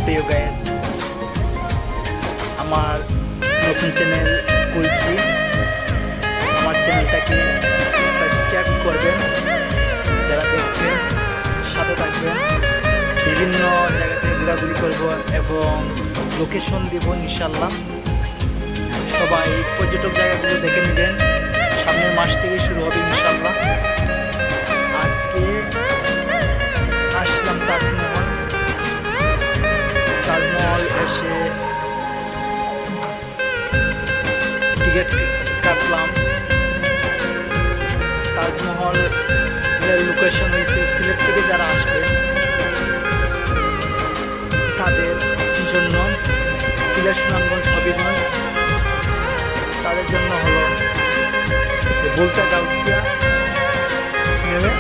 প্রিয় গাইস, আমার নতুন চ্যানেল খুলছি। আমার চ্যানেলটাকে সাবস্ক্রাইব করবেন, যারা দেখছেন সাথে থাকবেন। বিভিন্ন জায়গাতে ঘোরাঘুরি করব এবং লোকেশন দেব ইনশাল্লাহ। সবাই পর্যটক জায়গাগুলো দেখে নেবেন। সামনের মাস থেকে শুরু হবে ইনশাল্লাহ। আজকে আসলাম তাজমহল এসে টিকিট কাটলাম। তাজমহলের লোকেশন হয়েছে সিলেট থেকে যারা আসবে তাদের জন্য, সিলেট, সুনামগঞ্জ, হবিগঞ্জ, তাদের জন্য হলো বলতা গাউসিয়া নেমে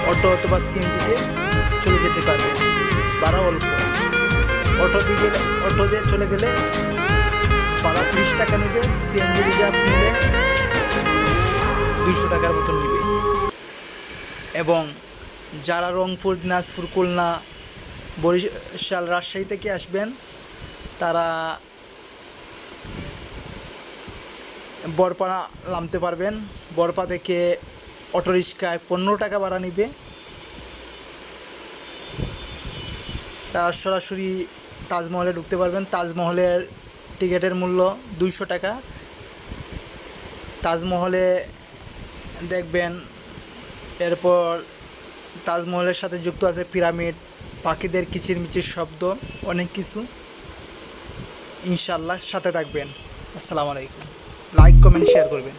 অটো অথবা সিএনজিতে চলে যেতে পারবে। ভাড়া অল্প। অটো দিয়ে চলে গেলে ভাড়া 30 টাকা নেবে, সিএনজি রিজার্ভ নিলে 200 টাকার মতন নেবে। এবং যারা রংপুর, দিনাজপুর, খুলনা, বরিশাল, রাজশাহী থেকে আসবেন তারা বরপা নামতে পারবেন। বরপা থেকে অটোরিক্সায় 15 টাকা ভাড়া নেবে। তারা সরাসরি তাজমহলে ঢুকতে পারবেন। তাজমহলের টিকিটের মূল্য 200 টাকা। তাজমহলে দেখবেন, এরপর তাজমহলের সাথে যুক্ত আছে পিরামিড, পাখিদের কিচিরমিচির শব্দ, অনেক কিছু। ইনশাল্লাহ সাথে থাকবেন। আসসালামু আলাইকুম। লাইক, কমেন্ট, শেয়ার করবেন।